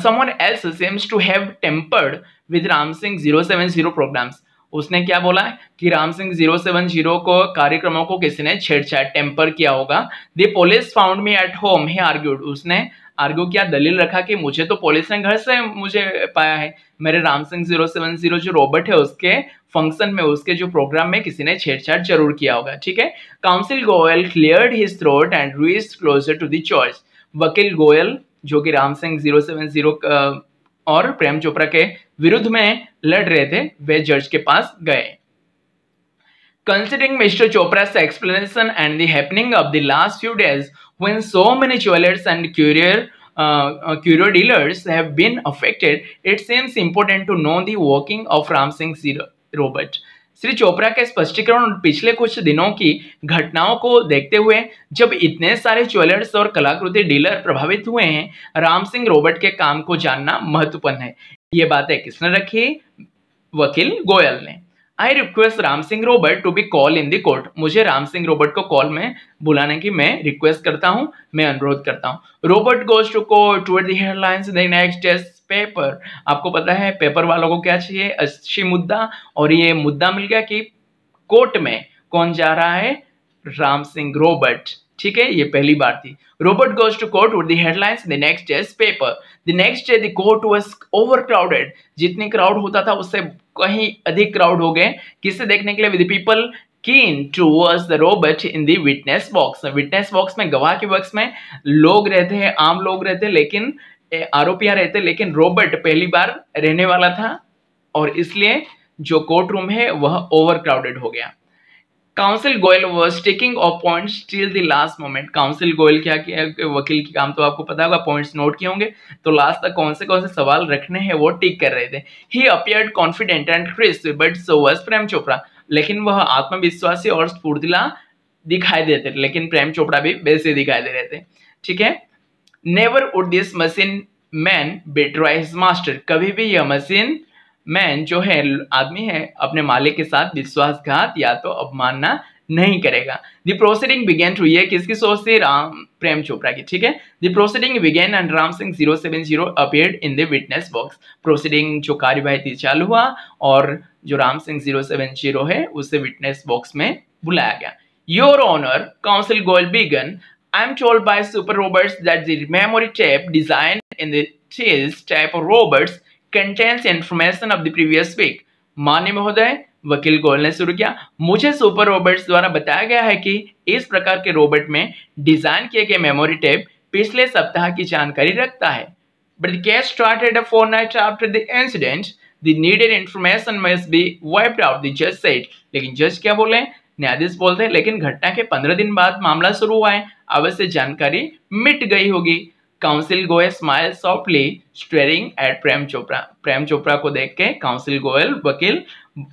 Someone else seems to have tampered with Ram Singh 070 programs। उसने क्या बोला कि राम सिंह 070 को कार्यक्रमों को किसी ने छेड़छाड़, टेम्पर किया होगा। The police found me at home, he argued। उसने आर्ग्यू किया, दलील रखा कि मुझे तो पुलिस ने घर से मुझे पाया है। मेरे राम सिंह 070 जो रोबोट है उसके फंक्शन में, उसके जो प्रोग्राम में किसी ने छेड़छाड़ जरूर किया होगा। ठीक है, counsel Goyal cleared his throat and reached closer to the church. वकील गोयल जो कि राम सिंह 070 और प्रेम चोपड़ा के विरुद्ध में लड़ रहे थे, वे जज के पास गए। Considering Mr. Chopra's explanation and the happening of the last few days, when so many jewelers and curio dealers have been affected, it seems important to know the working of Ram Singh's robot। Shri Chopra के स्पष्टीकरण और पिछले कुछ दिनों की घटनाओं को देखते हुए, जब इतने सारे ज्वेलर्स और कलाकृति डीलर प्रभावित हुए हैं, राम सिंह रोबोट के काम को जानना महत्वपूर्ण है। ये बातें किसने रखी? वकील गोयल ने। I request Ram Singh robot to be call in the court. मुझे राम सिंह रोबर्ट को कॉल में बुलाने की मैं रिक्वेस्ट करता हूं, मैं अनुरोध करता हूं। Robot goes to court with the headlines the next day's paper. आपको पता है पेपर वालों को क्या चाहिए? अच्छी मुद्दा, और ये मुद्दा मिल गया कि कोर्ट में कौन जा रहा है? राम सिंह रोबर्ट। ठीक है, ये पहली बार थी। Robot goes to court with the headlines the next day's paper. The next day the court was overcrowded. जितनी क्राउड होता था उससे कहीं अधिक क्राउड हो गए। किसे देखने के लिए? विद पीपल कीन towards the Robert in the witness box. Witness box में, गवाह के बॉक्स में लोग रहते हैं, आम लोग रहते, लेकिन आरोपियां रहते, लेकिन रॉबर्ट पहली बार रहने वाला था और इसलिए जो कोर्ट रूम है वह ओवरक्राउडेड हो गया। Council Goyal was taking of points till the last moment. Council Goyal क्या किया? वकील की काम तो आपको पता होगा, पॉइंट्स नोट किए होंगे, तो लास्ट तक कौन से सवाल रखने हैं वो टिक कर रहे थे। He appeared confident and crisp but so was Prem Chopra. लेकिन वह आत्मविश्वासी और स्फूर्तिला दिखाई देते थे, लेकिन प्रेम चोपड़ा भी वैसे दिखाई दे रहे थे। ठीक है। Never would this machine man betray his master. कभी भी यह मशीन मैन जो है, आदमी है, अपने मालिक के साथ विश्वासघात या तो अवमानना नहीं करेगा। द प्रोसीडिंग बिगेन टू, ये किसकी सोच थी? राम प्रेम चोपड़ा की। ठीक है। The proceeding began and Ram Singh 070 appeared in the witness box. Proceeding जो कार्यवाही थी चालू हुआ और जो राम सिंह 070 है उसे विटनेस बॉक्स में बुलाया गया। Your honour, counsel Goyal began, I am told by Super Roberts that the memory tape designed in the Chills type of Roberts contains information of the previous week. माननीय महोदय, वकील गोयल ने शुरू किया, मुझे सुपर रोबर्ट्स द्वारा बताया गया है कि इस प्रकार के रोबोट में डिजाइन किए गए मेमोरी टेप पिछले सप्ताह की जानकारी रखता है। But the case started a fortnight after the incident. The needed information must be wiped out, the judge said. लेकिन जज क्या बोले? न्यायाधीश बोलते हैं, लेकिन घटना के 15 दिन बाद मामला शुरू हुआ है, आवश्यक जानकारी मिट गई होगी। Counsel Goyal smile softly staring at Prem Chopra. Prem Chopra को देख के काउंसिल गोयल वकील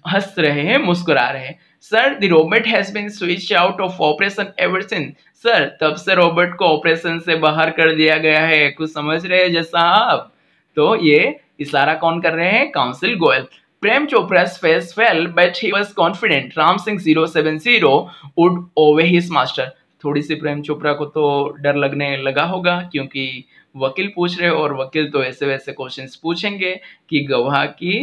हंस रहे हैं, मुस्कुरा रहे हैं। Sir, the robot has been switched out of operation ever since. Sir, तब से रोबोट को ऑपरेशन से बाहर कर दिया गया है। कुछ समझ रहे हैं जज साहब? तो ये इशारा कौन कर रहे हैं? Counsel Goyal. Prem Chopra's face fell, but he was confident Ram Singh 070 would obey his master। थोड़ी सी प्रेम चोपड़ा को तो डर लगने लगा होगा, क्योंकि वकील पूछ रहे और वकील तो ऐसे वैसे क्वेश्चंस पूछेंगे कि गवाह की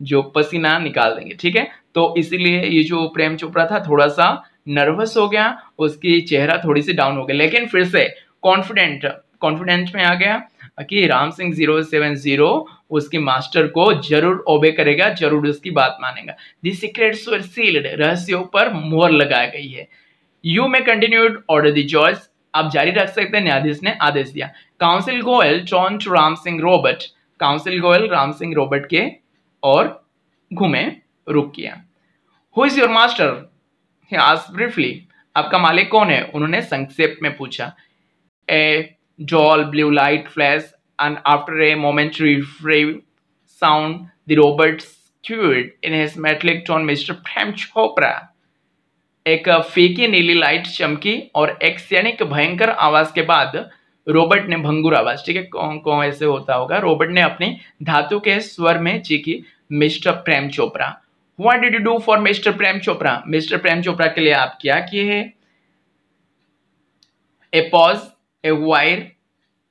जो पसीना निकाल देंगे। ठीक है, तो इसीलिए ये जो प्रेम चोपड़ा था थोड़ा सा नर्वस हो गया, उसकी चेहरा थोड़ी सी डाउन हो गया, लेकिन फिर से कॉन्फिडेंट में आ गया कि राम सिंह 070 उसके मास्टर को जरूर ओबे करेगा, जरूर उसकी बात मानेगा। द सीक्रेट्स वर सील्ड, रहस्यों पर मोहर लगाई गई है। You may continued order the जज, आप जारी रख सकते हैं, न्यायाधीश ने आदेश दिया। Counsel Goyal turn to Ram Singh robot. Counsel Goyal Ram Singh robot के और घूमे, रुक किया। Who is your master? He asked briefly. आपका मालिक कौन है? उन्होंने संक्षेप में पूछा। ए dull blue light flash, and after a momentary sound, the robot squealed in his metallic tone, Mr. Prem Chopra। एक फीकी नीली लाइट चमकी और एक क्षणिक भयंकर आवाज के बाद रोबोट ने भंगुर आवाज, ठीक है, कौन ऐसे होता होगा, रोबोट ने अपनी धातु के स्वर में चीखी, mister Prem Chopra. What did you do for mister Prem Chopra? Mister Prem Chopra के लिए आप क्या किए हैं? A pause, a wire,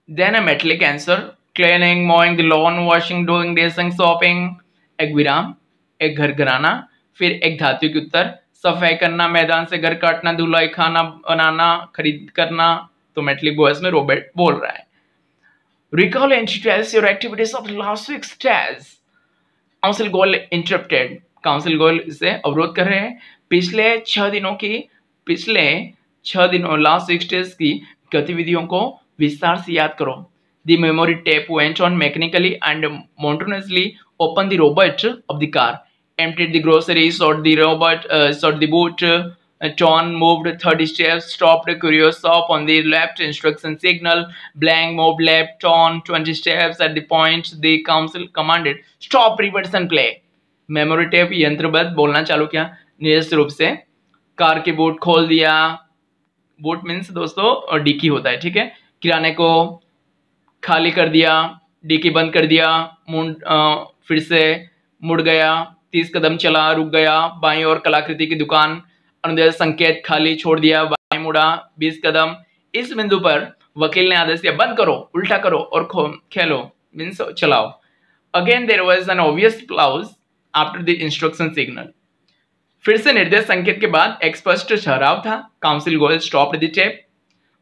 then a metallic answer, cleaning, mowing the lawn, washing, doing dressing, shopping। एक विराम, एक घर घराना, फिर एक धातु के उत्तर, सफाई करना, मैदान से घर काटना, धुलाई, खाना बनाना, खरीद करना। तो मेटलिक वॉइस में रोबोट बोल रहा है। Recall and details your activities of last week's test। Council Goyal interrupted, council Goyal इसे अवरोध कर रहे हैं। पिछले 6 दिनों लास्ट 6 डेज की गतिविधियों को विस्तार से याद करो। The memory tape went on mechanically and monotonously, opened the robot of the car, emptied the groceries, shot the boot, John moved 30 steps, stopped curious shop on the left, instruction signal, blank moved left, John 20 steps, at the point the council commanded, stop, reverse and play। Memory tape यंत्रबद्ध बोलना चालू किया, निश्चित रूप से car की boot खोल दिया। बूट मीन्स दोस्तों डिक्की होता है, ठीक है। किराने को खाली कर दिया, डिक्की बंद कर दिया, फिर से मुड़ गया, 30 कदम चला, रुक गया, बाईं ओर कलाकृति की दुकान, अनुदेश संकेत खाली छोड़ दिया, बाईं मुड़ा, 20 कदम। इस बिंदु पर वकील ने आदेश दिया बंद करो, उल्टा करो और खेलो, मीन्स चलाओ। Again there was an obvious clause after the instruction signal. फिर से निर्देश संकेत के बाद एक स्पष्ट ठहराव था। Counsel Goyal stopped the tape.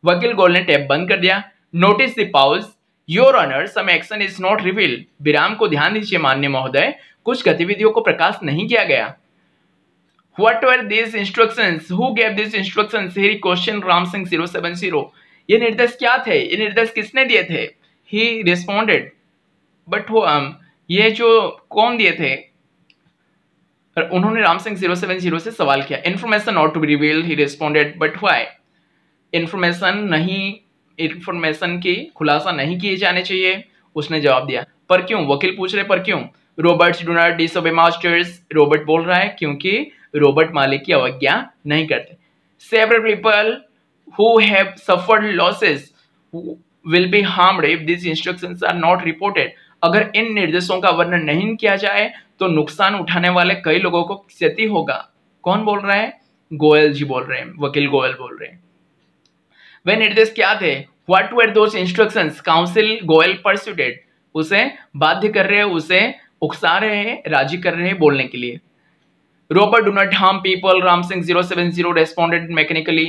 वकील गोयल ने टेप बंद कर दिया। Notice the pause, your honour, some action is not revealed. विराम को ध्यान दीजिए माननीय महोदय, कुछ गतिविधियों को प्रकाश नहीं किया गया। What were these instructions? Who gave these instructions? He questioned Ram Singh 070. ये निर्देश क्या थे? ये निर्देश किसने दिए थे? He responded. But ये जो कौन दिए थे? उन्होंने राम सिंह 070 से सवाल किया। Information not to be revealed, he responded. But why? Information की खुलासा नहीं किए जाने चाहिए, उसने जवाब दिया। पर क्यों? वकील पूछ रहे पर क्यों? Roberts do not disobey masters. Robert बोल रहा है क्योंकि रॉबर्ट मालिक की अवज्ञा नहीं करते। Several people who have suffered losses will be harmed if these instructions are not reported. अगर इन निर्देशों का वर्णन नहीं किया जाए तो नुकसान उठाने वाले कई लोगों को क्षति होगा। कौन बोल रहा है? गोयल जी बोल रहे हैं, वकील गोयल बोल रहे हैं। वे निर्देश क्या थे? What were those instructions? Counsel Goyal persuaded, उसे बाध्य कर रहे हैं, उसे उकसा रहे हैं, राजी कर रहे हैं बोलने के लिए। Robert do not harm people, Ram Singh 070 responded mechanically.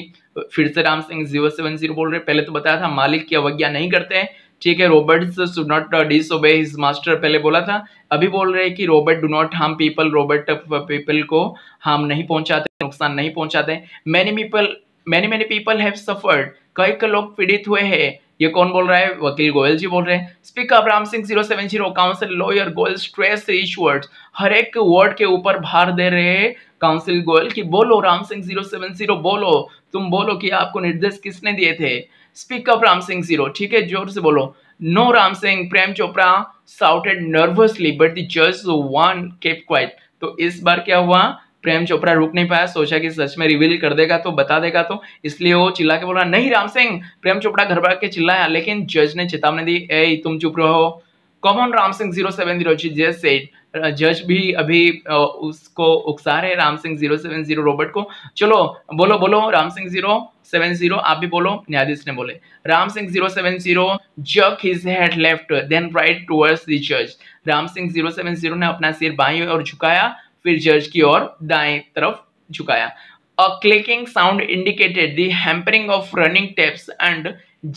फिर से राम सिंह 070 बोल रहे। पहले तो बताया था मालिक की अवज्ञा नहीं करते हैं, ठीक है। Robert should not disobey his master पहले बोला था। अभी बोल रहे हैं कि Robert do not harm people, Robert people को हार्म नहीं पहुंचाते, नुकसान नहीं पहुंचाते। मेनी पीपल हैव सफर्ड, कई लोग पीड़ित हुए हैं। ये कौन बोल रहा है? वकील गोयल जी बोल रहे हैं। Speak up Ram Singh 070, counsel lawyer Goyal stress each word. हर एक वर्ड के ऊपर भार दे रहे हैं काउंसिल गोयल की बोलो राम सिंह 070, बोलो, तुम बोलो कि आपको निर्देश किसने दिए थे। स्पीक अप राम सिंह 0, ठीक है, जोर से बोलो। No Ram Singh, Prem Chopra shouted nervously but the जज वन केप्ट क्वाइट। तो इस बार क्या हुआ? प्रेम चोपड़ा रुक नहीं पाया, सोचा कि सच में रिवील कर देगा तो बता देगा, तो इसलिए वो चिल्ला के बोला नहीं राम सिंह। प्रेम चोपड़ा घबरा के चिल्लाया, लेकिन जज ने चेतावनी दी, ए तुम चुप रहो। कॉमन राम सिंह 070 जज सेड। जज भी अभी उसको उकसा रहे राम सिंह 070 रॉबर्ट को। चलो बोलो बोलो राम सिंह 070, आप भी बोलो। न्यायाधीश ने बोले Ram Singh 070 jerk his head left then right towards the judge। Ram Singh 070 ने अपना सिर बाईं ओर झुकाया, फिर जज की ओर दाएं तरफ झुकाया। A clicking sound indicated the hampering of running taps and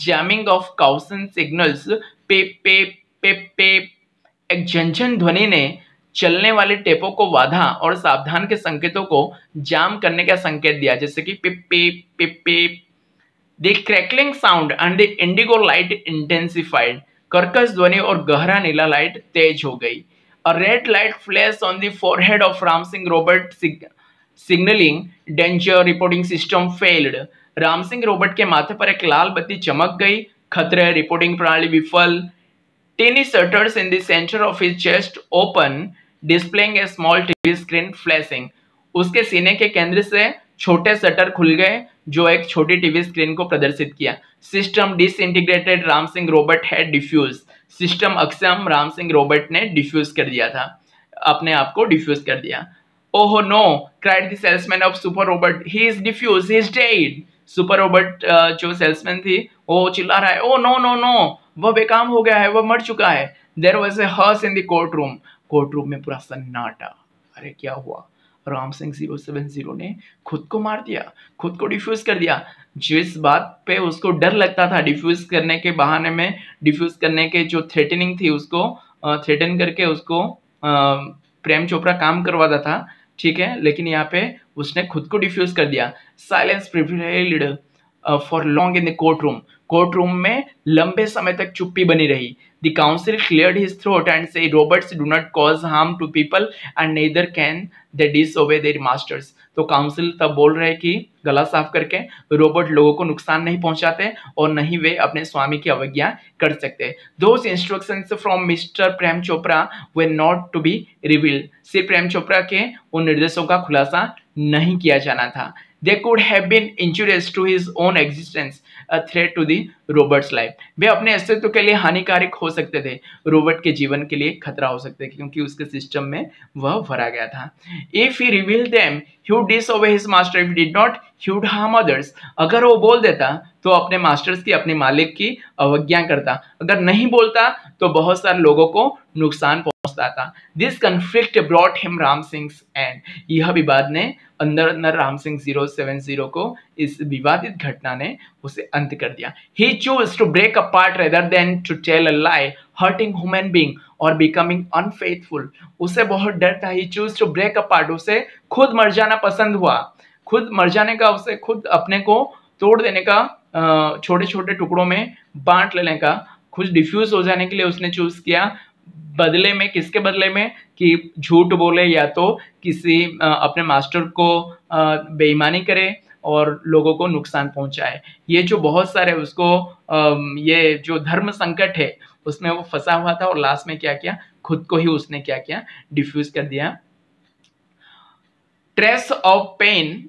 jamming of caution signals। पेप पेप पेप पेप, एक झनझन ध्वनि ने चलने वाले टेपों को बाधा और सावधान के संकेतों को जाम करने का संकेत दिया, जैसे कि पिप पिप पिप पिप। The crackling sound and the indigo light intensified. कर्कश ध्वनि और गहरा नीला लाइट तेज हो गई। A red light flashed on the forehead of Ram Singh Robert, signaling danger, reporting system failed। Ram Singh Robert के माथे पर एक लाल बत्ती चमक गई, खतरे, रिपोर्टिंग प्रणाली विफल। Tiny shutters in the center of his chest open, displaying a small TV screen flashing। उसके सीने के केंद्र से छोटे शटर खुल गए जो एक छोटी टीवी स्क्रीन को प्रदर्शित किया। System disintegrated, Ram Singh robot had defuse. System अक्षम, राम सिंह रॉबर्ट ने डिफ्यूज कर दिया था, अपने आप को डिफ्यूज कर दिया। ओहो no, cried the salesman of super robot, he is defuse, he is dead. Super robot जो सेल्समैन थी वो चिल्ला रहा है, ओ नो नो नो, वह बेकाम हो गया है, वह मर चुका है। There was a hush in the court room. Court room में पूरा सन्नाटा। अरे क्या हुआ? राम सिंह 070 ने खुद को मार दिया, खुद को डिफ्यूज कर दिया। जिस बात पे उसको डर लगता था डिफ्यूज करने के बहाने में, डिफ्यूज करने के जो थ्रेटनिंग थी, उसको थ्रेटन करके उसको प्रेम चोपड़ा काम करवाता था, ठीक है, लेकिन यहाँ पे उसने खुद को डिफ्यूज कर दिया। Silence prevailed for long in the court room. Court room में लंबे समय तक चुप्पी बनी रही। The counsel cleared his throat and said, Roberts do not cause harm to people and neither can they disobey their masters। तो council तब बोल रहे कि गला साफ करके, रॉबर्ट लोगों को नुकसान नहीं पहुंचाते और नहीं वे अपने स्वामी की अवज्ञा कर सकते। Those instructions from Mr. Prem Chopra were not to be revealed। सिर्फ प्रेम चोपड़ा के उन निर्देशों का खुलासा नहीं किया जाना था। They could have been injurious to his own existence, a threat to the robot's life. वे अपने अस्तित्व के लिए हानिकारक हो सकते थे, रोबोट के जीवन के लिए खतरा हो सकते थे, क्योंकि उसके सिस्टम में वह भरा गया था। If he reveal them he would disobey his master, if he did not he would harm others। अगर वो बोल देता तो अपने मास्टर्स की, अपने मालिक की अवज्ञा करता, अगर नहीं बोलता तो बहुत सारे लोगों को नुकसान पहुंचता था। This conflict brought him Ram Singh and, यह विवाद ने अंदर अंदर राम सिंह 070 को, इस विवादित घटना ने उसे अंत कर दिया। He choose to break apart rather than to tell a lie, hurting human being or becoming unfaithful. उसे बहुत डर था। He choose to break apart, उसे खुद मर जाना पसंद हुआ, खुद मर जाने का, उसे खुद अपने को तोड़ देने का, छोटे छोटे टुकड़ों में बांट लेने का, खुद डिफ्यूज हो जाने के लिए उसने चूज किया। बदले में, किसके बदले में, कि झूठ बोले या तो किसी अपने मास्टर को बेईमानी करे और लोगों को नुकसान पहुंचाए। ये जो बहुत सारे उसको ये जो धर्म संकट है उसमें वो फंसा हुआ था, और लास्ट में क्या किया, खुद को ही उसने क्या किया, डिफ्यूज कर दिया। Trace of pain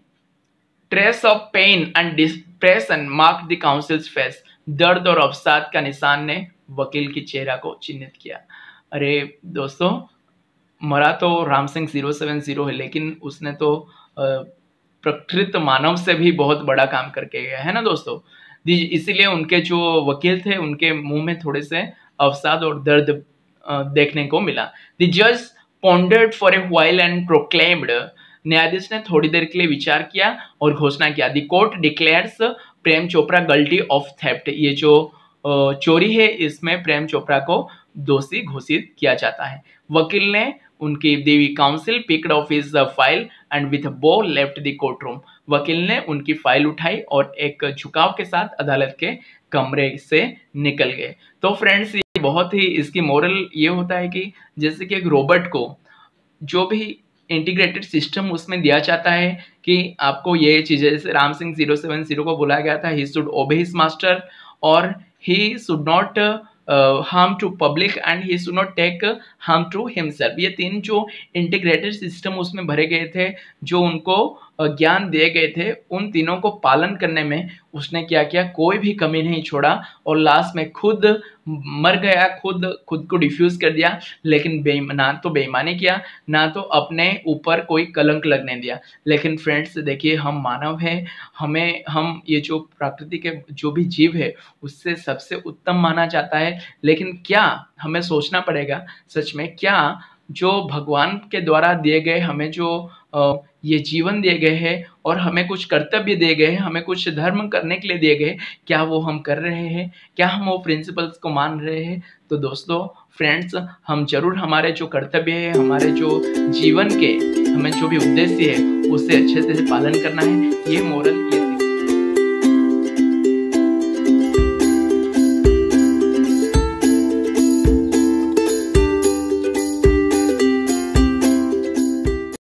and depression mark the counsel's face. दर्द और अवसाद का निशान ने वकील के चेहरा को चिन्हित किया। अरे दोस्तों, मरा तो राम सिंह 070 है, लेकिन उसने तो प्रकृत मानव से भी बहुत बड़ा काम करके गया है ना दोस्तों। इसीलिए उनके जो वकील थे उनके मुंह में थोड़े से अवसाद और दर्द देखने को मिला। द जज pondered for a while and proclaimed, न्यायाधीश ने थोड़ी देर के लिए विचार किया और घोषणा किया। The court declares Prem Chopra guilty of theft. ये जो चोरी है इसमें प्रेम चोपड़ा को दोषी घोषित किया जाता है। वकील ने उनकी देवी counsel picked off his file and with bow left the court room. वकील ने उनकी फाइल उठाई और एक झुकाव के साथ अदालत के कमरे से निकल गए। तो फ्रेंड्स, ये बहुत ही, इसकी मोरल ये होता है कि जैसे कि एक रोबोट को जो भी इंटीग्रेटेड सिस्टम उसमें दिया जाता है कि आपको ये चीजें, जैसे राम सिंह 070 को बोला गया था, he should obey his master और he should not harm to public and he should not take harm to himself. ये तीन जो इंटीग्रेटेड सिस्टम उसमें भरे गए थे, जो उनको ज्ञान दिए गए थे, उन तीनों को पालन करने में उसने क्या किया, कोई भी कमी नहीं छोड़ा और लास्ट में खुद मर गया, खुद को डिफ्यूज कर दिया। लेकिन ना तो बेईमानी किया, ना तो अपने ऊपर कोई कलंक लगने दिया। लेकिन फ्रेंड्स देखिए, हम मानव हैं, हम ये जो प्रकृति के जो भी जीव है उससे सबसे उत्तम माना जाता है। लेकिन क्या हमें सोचना पड़ेगा सच में, क्या जो भगवान के द्वारा दिए गए, हमें जो ये जीवन दिए गए हैं और हमें कुछ कर्तव्य दिए गए हैं, हमें कुछ धर्म करने के लिए दिए गए, क्या वो हम कर रहे हैं? क्या हम वो प्रिंसिपल्स को मान रहे हैं? तो दोस्तों फ्रेंड्स, हम जरूर हमारे जो कर्तव्य है, हमारे जो जीवन के हमें जो भी उद्देश्य है उससे अच्छे से पालन करना है। ये मोरल